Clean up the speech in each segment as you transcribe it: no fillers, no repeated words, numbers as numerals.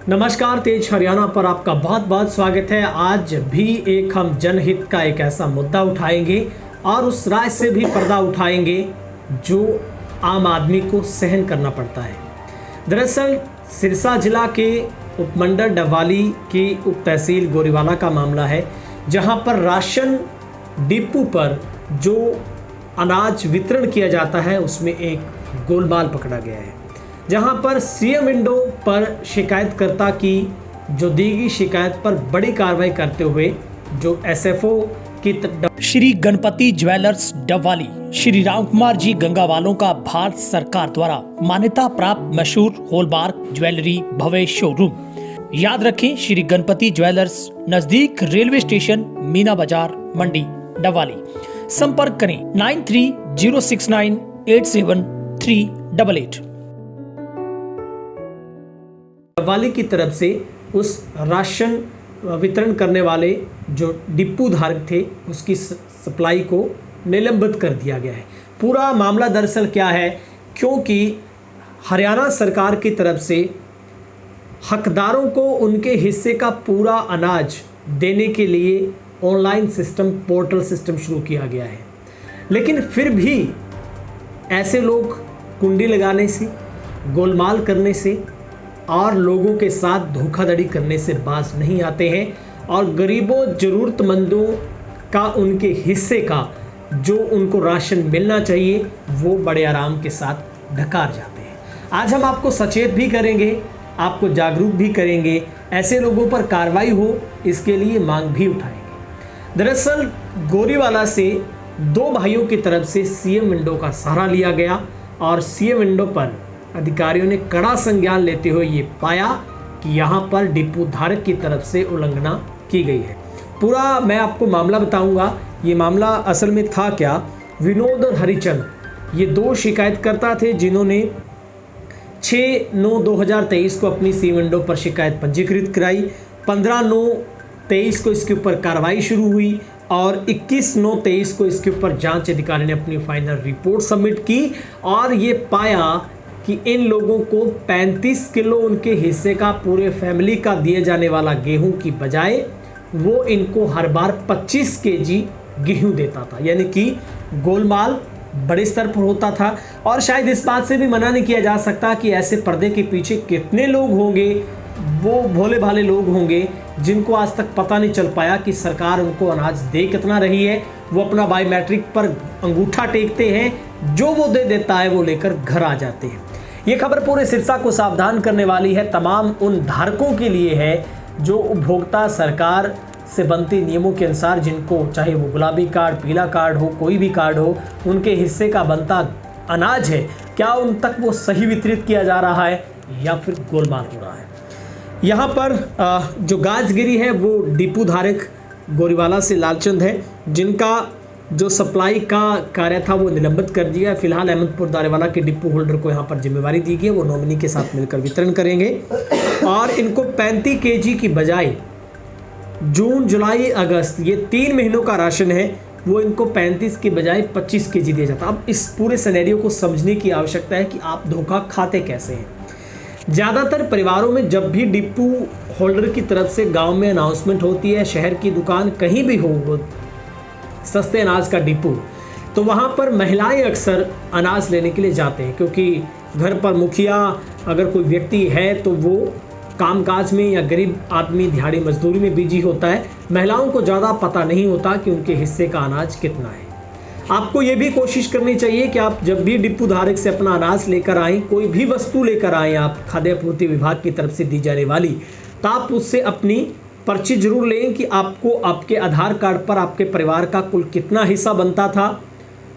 नमस्कार, तेज हरियाणा पर आपका बहुत बहुत स्वागत है। आज भी एक हम जनहित का एक ऐसा मुद्दा उठाएंगे और उस राय से भी पर्दा उठाएंगे जो आम आदमी को सहन करना पड़ता है। दरअसल सिरसा जिला के उपमंडल डबवाली की उप तहसील गोरीवाला का मामला है, जहां पर राशन डिपो पर जो अनाज वितरण किया जाता है उसमें एक गोलमाल पकड़ा गया है, जहां पर सीएम विंडो पर शिकायतकर्ता की जो दी गई शिकायत पर बड़ी कार्रवाई करते हुए जो एसएफओ की श्री गणपति ज्वेलर्स डबवाली श्री राम कुमार जी गंगावालों का भारत सरकार द्वारा मान्यता प्राप्त मशहूर हॉलमार्क ज्वेलरी भव्य शोरूम। याद रखें, श्री गणपति ज्वेलर्स, नजदीक रेलवे स्टेशन, मीना बाजार, मंडी, डबवाली। संपर्क करें 9306987388। डबवाली की तरफ से उस राशन वितरण करने वाले जो डिपो धारक थे उसकी सप्लाई को निलंबित कर दिया गया है। पूरा मामला दरअसल क्या है, क्योंकि हरियाणा सरकार की तरफ से हकदारों को उनके हिस्से का पूरा अनाज देने के लिए ऑनलाइन सिस्टम, पोर्टल सिस्टम शुरू किया गया है, लेकिन फिर भी ऐसे लोग कुंडी लगाने से, गोलमाल करने से और लोगों के साथ धोखाधड़ी करने से बाज नहीं आते हैं और गरीबों, ज़रूरतमंदों का उनके हिस्से का जो उनको राशन मिलना चाहिए वो बड़े आराम के साथ ढकार जाते हैं। आज हम आपको सचेत भी करेंगे, आपको जागरूक भी करेंगे, ऐसे लोगों पर कार्रवाई हो इसके लिए मांग भी उठाएंगे। दरअसल गोरीवाला से दो भाइयों की तरफ से सीएम विंडो का सहारा लिया गया और सीएम विंडो पर अधिकारियों ने कड़ा संज्ञान लेते हुए ये पाया कि यहाँ पर डिपो धारक की तरफ से उल्लंघना की गई है। पूरा मैं आपको मामला बताऊंगा। ये मामला असल में था क्या, विनोद और हरिचंद ये दो शिकायतकर्ता थे जिन्होंने 6/9/2023 को अपनी सी विंडो पर शिकायत पंजीकृत कराई। 15/9/23 को इसके ऊपर कार्रवाई शुरू हुई और 21/9/23 को इसके ऊपर जांच अधिकारी ने अपनी फाइनल रिपोर्ट सबमिट की और ये पाया कि इन लोगों को 35 किलो उनके हिस्से का पूरे फैमिली का दिए जाने वाला गेहूं की बजाय वो इनको हर बार 25 केजी गेहूं देता था, यानी कि गोलमाल बड़े स्तर पर होता था। और शायद इस बात से भी मना नहीं किया जा सकता कि ऐसे पर्दे के पीछे कितने लोग होंगे, वो भोले भाले लोग होंगे जिनको आज तक पता नहीं चल पाया कि सरकार उनको अनाज दे कितना रही है। वो अपना बायोमेट्रिक पर अंगूठा टेकते हैं, जो वो दे देता है वो लेकर घर आ जाते हैं। ये खबर पूरे सिरसा को सावधान करने वाली है, तमाम उन धारकों के लिए है जो उपभोक्ता सरकार से बनते नियमों के अनुसार, जिनको चाहे वो गुलाबी कार्ड, पीला कार्ड हो, कोई भी कार्ड हो, उनके हिस्से का बनता अनाज है, क्या उन तक वो सही वितरित किया जा रहा है या फिर गोलमाल हो रहा है। यहाँ पर जो गाजगिरी है वो डिपो धारक गोरीवाला से लालचंद है, जिनका जो सप्लाई का कार्य था वो निलंबित कर दिया है। फिलहाल अहमदपुर दारेवाला के डिपो होल्डर को यहाँ पर जिम्मेवारी दी गई है, वो नॉमिनी के साथ मिलकर वितरण करेंगे और इनको 35 केजी की बजाय जून, जुलाई, अगस्त ये 3 महीनों का राशन है, वो इनको 35 की बजाय 25 केजी दिया जाता। अब इस पूरे सिनेरियो को समझने की आवश्यकता है कि आप धोखा खाते कैसे हैं। ज़्यादातर परिवारों में जब भी डिपो होल्डर की तरफ से गांव में अनाउंसमेंट होती है, शहर की दुकान कहीं भी हो सस्ते अनाज का डिपो, तो वहाँ पर महिलाएं अक्सर अनाज लेने के लिए जाते हैं, क्योंकि घर पर मुखिया अगर कोई व्यक्ति है तो वो कामकाज में या गरीब आदमी दिहाड़ी मजदूरी में बिजी होता है। महिलाओं को ज़्यादा पता नहीं होता कि उनके हिस्से का अनाज कितना है। आपको ये भी कोशिश करनी चाहिए कि आप जब भी डिपो धारक से अपना अनाज लेकर आएँ, कोई भी वस्तु लेकर आएँ आप खाद्य आपूर्ति विभाग की तरफ से दी जाने वाली, तो आप उससे अपनी पर्ची जरूर लें कि आपको आपके आधार कार्ड पर आपके परिवार का कुल कितना हिस्सा बनता था,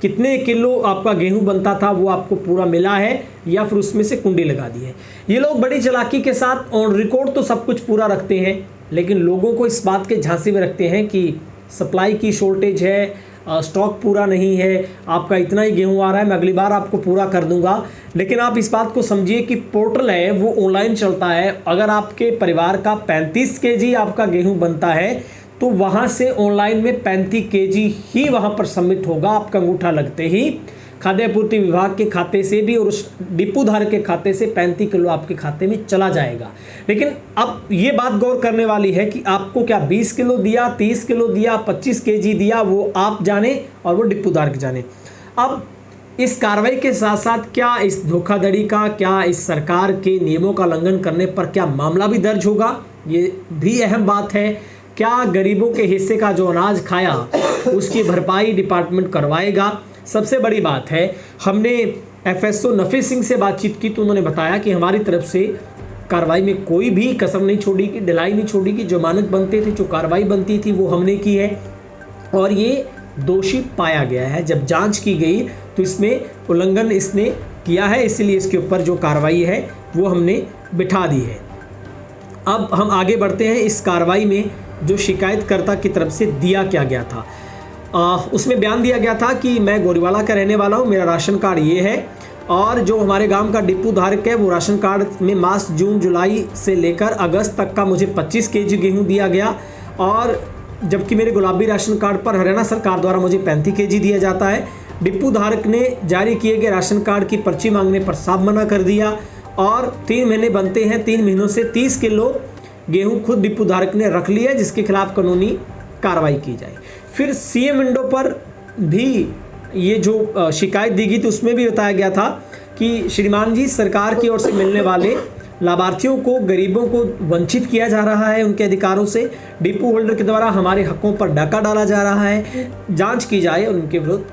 कितने किलो आपका गेहूं बनता था, वो आपको पूरा मिला है या फिर उसमें से कुंडी लगा दी है। ये लोग बड़ी चालाकी के साथ ऑन रिकॉर्ड तो सब कुछ पूरा रखते हैं, लेकिन लोगों को इस बात के झांसे में रखते हैं कि सप्लाई की शॉर्टेज है, स्टॉक पूरा नहीं है, आपका इतना ही गेहूं आ रहा है, मैं अगली बार आपको पूरा कर दूंगा। लेकिन आप इस बात को समझिए कि पोर्टल है वो ऑनलाइन चलता है। अगर आपके परिवार का 35 केजी आपका गेहूं बनता है तो वहाँ से ऑनलाइन में 35 केजी ही वहाँ पर सबमिट होगा आपका अंगूठा लगते ही। खाद्य आपूर्ति विभाग के खाते से भी और उस डिपो धारक के खाते से 35 किलो आपके खाते में चला जाएगा। लेकिन अब ये बात गौर करने वाली है कि आपको क्या 20 किलो दिया, 30 किलो दिया, 25 केजी दिया, वो आप जाने और वो डिपो धारक जाने। अब इस कार्रवाई के साथ साथ क्या इस धोखाधड़ी का, क्या इस सरकार के नियमों का उल्लंघन करने पर क्या मामला भी दर्ज होगा, ये भी अहम बात है। क्या गरीबों के हिस्से का जो अनाज खाया उसकी भरपाई डिपार्टमेंट करवाएगा। सबसे बड़ी बात है, हमने एफएसओ नफीस सिंह से बातचीत की तो उन्होंने बताया कि हमारी तरफ से कार्रवाई में कोई भी कसर नहीं छोड़ी कि ढिलाई नहीं छोड़ी कि जो मानक बनते थे, जो कार्रवाई बनती थी वो हमने की है और ये दोषी पाया गया है। जब जांच की गई तो इसमें उल्लंघन इसने किया है, इसलिए इसके ऊपर जो कार्रवाई है वो हमने बिठा दी है। अब हम आगे बढ़ते हैं। इस कार्रवाई में जो शिकायतकर्ता की तरफ से दिया क्या गया था, उसमें बयान दिया गया था कि मैं गोरीवाला का रहने वाला हूँ, मेरा राशन कार्ड ये है और जो हमारे गांव का डिपो धारक है वो राशन कार्ड में मार्च, जून, जुलाई से लेकर अगस्त तक का मुझे 25 केजी गेहूँ दिया गया और जबकि मेरे गुलाबी राशन कार्ड पर हरियाणा सरकार द्वारा मुझे 35 केजी दिया जाता है। डिपो धारक ने जारी किए गए राशन कार्ड की पर्ची मांगने पर साफ मना कर दिया और 3 महीने बनते हैं, 3 महीनों से 30 किलो गेहूं खुद डिपो धारक ने रख लिया जिसके खिलाफ कानूनी कार्रवाई की जाए। फिर सीएम विंडो पर भी ये जो शिकायत दी गई थी उसमें भी बताया गया था कि श्रीमान जी, सरकार की ओर से मिलने वाले लाभार्थियों को, गरीबों को वंचित किया जा रहा है उनके अधिकारों से, डिपो होल्डर के द्वारा हमारे हकों पर डाका डाला जा रहा है, जांच की जाए और उनके विरुद्ध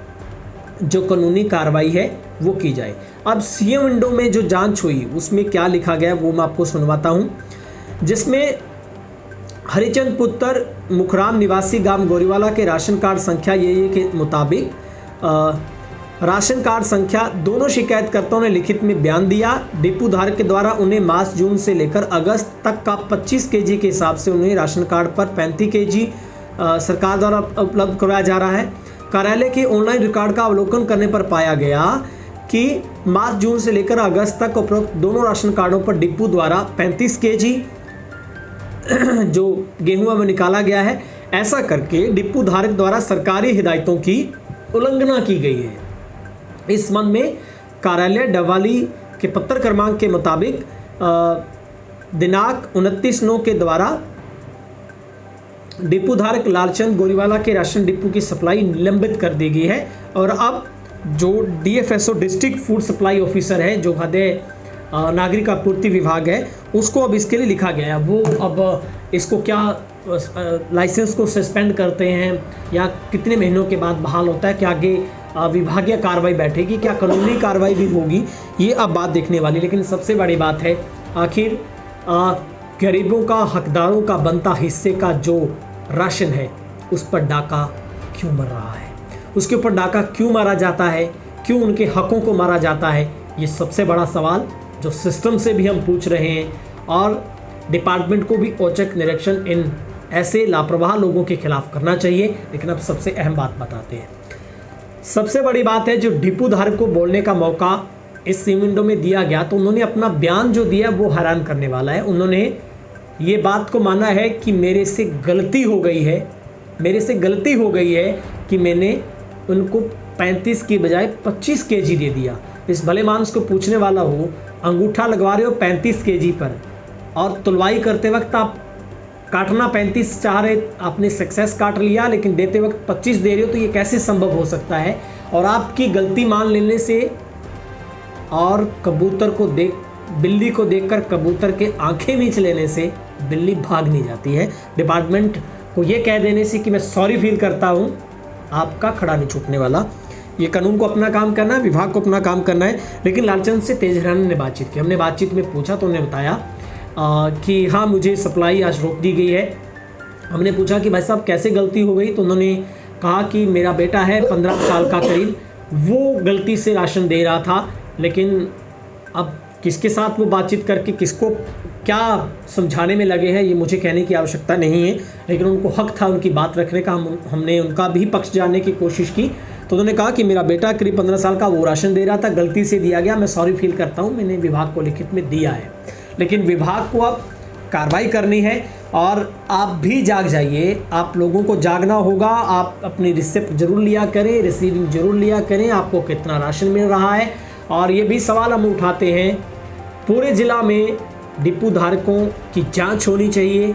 जो कानूनी कार्रवाई है वो की जाए। अब सीएम विंडो में जो जांच हुई उसमें क्या लिखा गया वो मैं आपको सुनवाता हूँ, जिसमें हरिचंद पुत्र मुखराम निवासी गांव गोरीवाला के राशन कार्ड संख्या ये के मुताबिक राशन कार्ड संख्या दोनों शिकायतकर्ताओं ने लिखित में बयान दिया। डिपो धारक के द्वारा उन्हें मार्च, जून से लेकर अगस्त तक का 25 केजी के हिसाब से उन्हें राशन कार्ड पर 35 केजी सरकार द्वारा उपलब्ध करवाया जा रहा है। कार्यालय के ऑनलाइन रिकॉर्ड का अवलोकन करने पर पाया गया कि मार्च, जून से लेकर अगस्त तक उपरोक्त दोनों राशन कार्डों पर डिपो द्वारा 35 केजी जो गेहूं में निकाला गया है। ऐसा करके डिपो धारक द्वारा सरकारी हिदायतों की उल्लंघना की गई है। इस संबंध में कार्यालय डवाली के पत्र क्रमांक के मुताबिक दिनांक 29/9 के द्वारा डिपो धारक लालचंद गोरीवाला के राशन डिपो की सप्लाई निलंबित कर दी गई है और अब जो डीएफएसओ डिस्ट्रिक्ट फूड सप्लाई ऑफिसर है, जो खाद्य नागरिक आपूर्ति विभाग है, उसको अब इसके लिए लिखा गया है। वो अब इसको क्या लाइसेंस को सस्पेंड करते हैं या कितने महीनों के बाद बहाल होता है, क्या आगे विभागीय कार्रवाई बैठेगी, क्या कानूनी कार्रवाई भी होगी, ये अब बात देखने वाली। लेकिन सबसे बड़ी बात है, आखिर गरीबों का, हकदारों का बनता हिस्से का जो राशन है उस पर डाका क्यों मर रहा है, उसके ऊपर डाका क्यों मारा जाता है, क्यों उनके हकों को मारा जाता है, ये सबसे बड़ा सवाल जो सिस्टम से भी हम पूछ रहे हैं और डिपार्टमेंट को भी औचक निरीक्षण इन ऐसे लापरवाह लोगों के खिलाफ करना चाहिए। लेकिन अब सबसे अहम बात बताते हैं। सबसे बड़ी बात है, जो डिपो धारक को बोलने का मौका इस सीएम विंडो में दिया गया तो उन्होंने अपना बयान जो दिया वो हैरान करने वाला है। उन्होंने ये बात को माना है कि मेरे से गलती हो गई है कि मैंने उनको 35 की बजाय 25 केजी दे दिया। इस भले मानस को पूछने वाला हो, अंगूठा लगवा रहे हो 35 केजी पर और तुलवाई करते वक्त आप काटना 35 चाह रहे, आपने सक्सेस काट लिया लेकिन देते वक्त 25 दे रहे हो, तो ये कैसे संभव हो सकता है। और आपकी गलती मान लेने से और बिल्ली को देखकर कबूतर के आंखें मीच लेने से बिल्ली भाग नहीं जाती है। डिपार्टमेंट को ये कह देने से कि मैं सॉरी फील करता हूँ, आपका खड़ा नहीं छूटने वाला। ये कानून को अपना काम करना है, विभाग को अपना काम करना है। लेकिन लालचंद से तेज हरियाणा ने बातचीत की, हमने बातचीत में पूछा तो उन्होंने बताया कि हाँ, मुझे सप्लाई आज रोक दी गई है। हमने पूछा कि भाई साहब कैसे गलती हो गई, तो उन्होंने कहा कि मेरा बेटा है 15 साल का करीब, वो गलती से राशन दे रहा था। लेकिन अब किसके साथ वो बातचीत करके किसको क्या समझाने में लगे हैं ये मुझे कहने की आवश्यकता नहीं है, लेकिन उनको हक था उनकी बात रखने का। हमने उनका भी पक्ष जानने की कोशिश की तो उन्होंने कहा कि मेरा बेटा करीब 15 साल का वो राशन दे रहा था, गलती से दिया गया, मैं सॉरी फील करता हूँ, मैंने विभाग को लिखित में दिया है। लेकिन विभाग को अब कार्रवाई करनी है और आप भी जाग जाइए। आप लोगों को जागना होगा। आप अपनी रिसिप्ट जरूर लिया करें, रिसीविंग जरूर लिया करें, आपको कितना राशन मिल रहा है। और ये भी सवाल हम उठाते हैं, पूरे ज़िला में डिपो धारकों की जांच होनी चाहिए,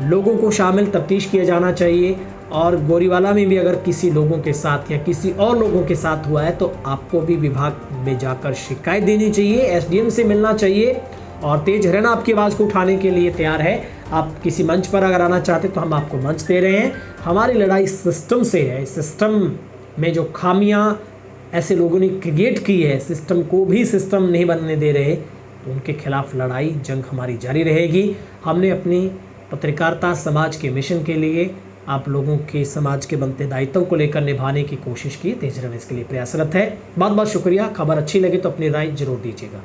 लोगों को शामिल तफ्तीश किया जाना चाहिए। और गोरीवाला में भी अगर किसी लोगों के साथ या किसी और लोगों के साथ हुआ है तो आपको भी विभाग में जाकर शिकायत देनी चाहिए, एसडीएम से मिलना चाहिए। और तेज हरियाणा आपकी आवाज़ को उठाने के लिए तैयार है। आप किसी मंच पर अगर आना चाहते तो हम आपको मंच दे रहे हैं। हमारी लड़ाई सिस्टम से है। सिस्टम में जो खामियां ऐसे लोगों ने क्रिएट की है, सिस्टम को भी सिस्टम नहीं बनने दे रहे, तो उनके खिलाफ लड़ाई जंग हमारी जारी रहेगी। हमने अपनी पत्रकारिता समाज के मिशन के लिए आप लोगों के समाज के बनते दायित्व को लेकर निभाने की कोशिश की। तेज हरियाणा इसके लिए प्रयासरत है। बहुत बहुत शुक्रिया। खबर अच्छी लगे तो अपनी राय जरूर दीजिएगा।